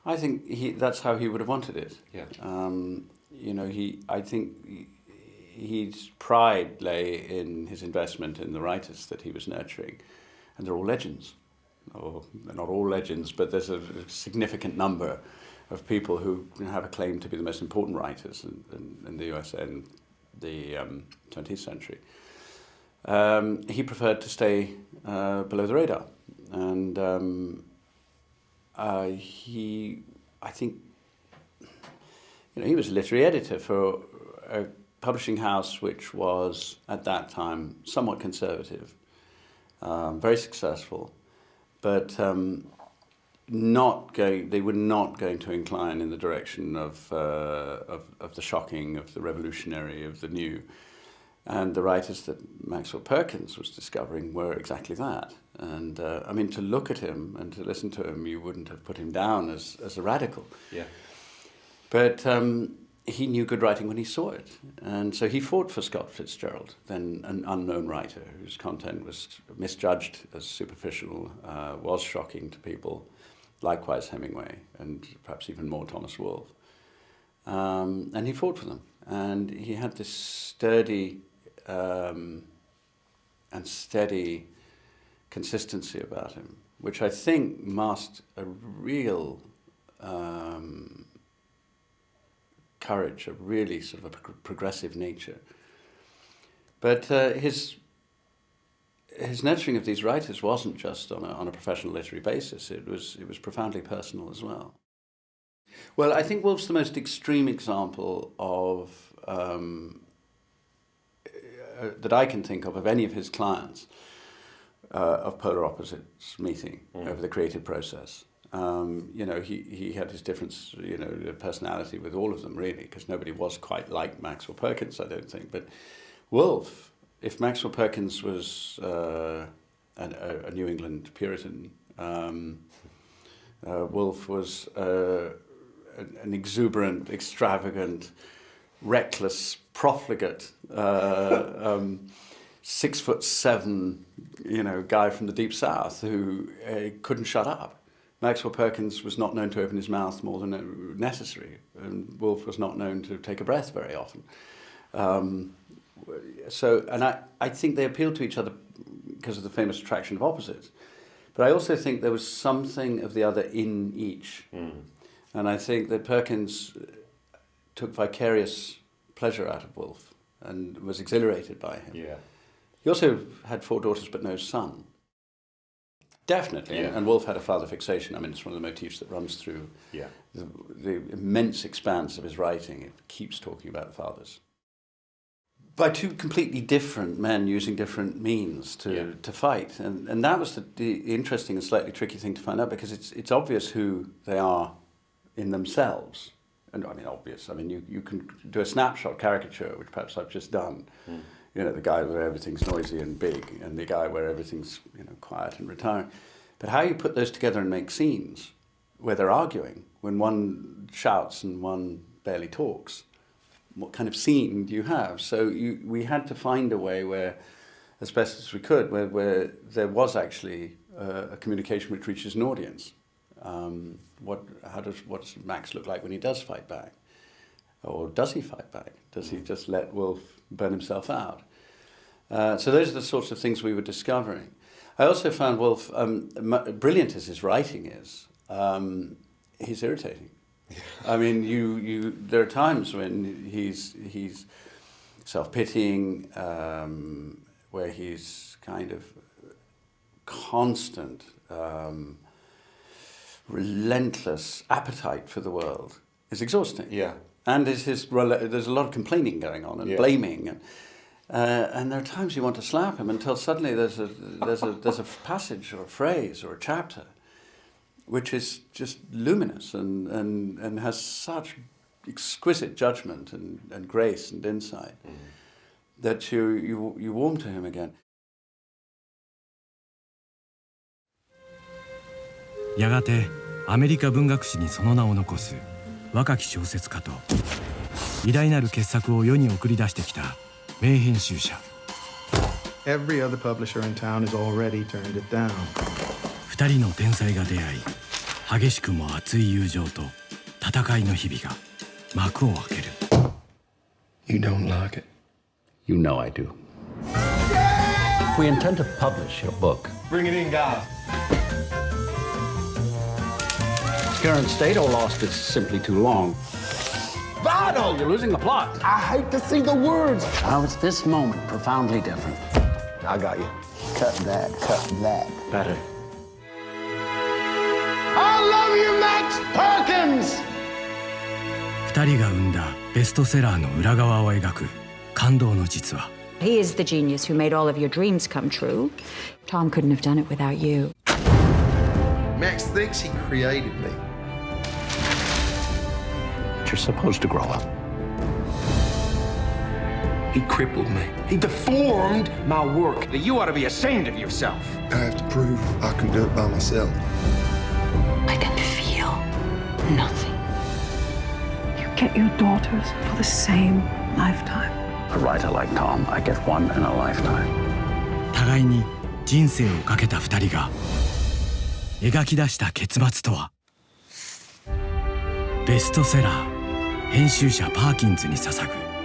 I think that's how he would have wanted it. Yeah. I think his pride lay in his investment in the writers that he was nurturing, and they're all legends. Or they're not all legends, but there's a significant number of people who have a claim to be the most important writers in the USA in the 20th century. He preferred to stay below the radar, and I think, he was a literary editor for a publishing house which was at that time somewhat conservative, very successful, but they were not going to incline in the direction of the shocking, of the revolutionary, of the new. And the writers that Maxwell Perkins was discovering were exactly that. And to look at him and to listen to him, you wouldn't have put him down as a radical. Yeah. But he knew good writing when he saw it. And so he fought for Scott Fitzgerald, then an unknown writer whose content was misjudged as superficial, was shocking to people. Likewise Hemingway, and perhaps even more Thomas Wolfe. And he fought for them. And he had this sturdy and steady consistency about him, which I think masked a real courage, a really sort of a progressive nature. But his nurturing of these writers wasn't just on a professional literary basis. It was profoundly personal as well. Well, I think Wolfe's the most extreme example of that I can think of any of his clients of polar opposites meeting over the creative process. He had his difference, personality with all of them really, because nobody was quite like Maxwell Perkins, I don't think. But Wolfe, if Maxwell Perkins was a New England Puritan, Wolfe was an exuberant, extravagant, reckless, profligate, 6'7", guy from the deep South who couldn't shut up. Maxwell Perkins was not known to open his mouth more than necessary, and Wolfe was not known to take a breath very often. I think they appealed to each other because of the famous attraction of opposites. But I also think there was something of the other in each. And I think that Perkins took vicarious pleasure out of Wolfe and was exhilarated by him. Yeah. He also had 4 daughters but no son. Definitely. Yeah. And Wolfe had a father fixation. It's one of the motifs that runs through the immense expanse of his writing. It keeps talking about fathers. By 2 completely different men using different means to fight. And that was the interesting and slightly tricky thing to find out, because it's obvious who they are in themselves. And obvious. You can do a snapshot caricature, which perhaps I've just done. The guy where everything's noisy and big, and the guy where everything's quiet and retiring. But how you put those together and make scenes where they're arguing, when one shouts and one barely talks, what kind of scene do you have? So we had to find a way where, as best as we could, where there was actually a communication which reaches an audience. What does Max look like when he does fight back? Or does he fight back? Does he just let Wolfe burn himself out? So those are the sorts of things we were discovering. I also found Wolfe, brilliant as his writing is, he's irritating. There are times when he's self-pitying, where he's kind of constant, relentless appetite for the world is exhausting. Yeah. And there's a lot of complaining going on and blaming, and there are times you want to slap him until suddenly there's a passage or a phrase or a chapter which is just luminous and has such exquisite judgment and grace and insight that you warm to him again. やがてアメリカ文学史にその名を残す若き小説家と偉大なる傑作を世に送り出してきた名編集者。Every other publisher in town has already turned it down. 2人の天才が出会い、激しくも熱い友情と戦いの日々が幕を開ける。 You don't like it. You know I do. We intend to publish your book. Bring it in, guys. Current state or lost is simply too long. Vital! You're losing the plot. I hate to see the words. How is this moment profoundly different? I got you. Cut that, cut that. Better. I love you, Max Perkins! 2人が生んだベストセラーの裏側を描く感動の実話。 He is the genius who made all of your dreams come true. Tom couldn't have done it without you. Max thinks he created me. But you're supposed to grow up. He crippled me. He deformed my work. You ought to be ashamed of yourself. I have to prove I can do it by myself. I can feel nothing. You get your daughters for the same lifetime. A writer like Tom, I get one in a lifetime. 互いに人生をかけた2人が描き出した結末とは。ベストセラー編集者パーキンズに捧ぐ。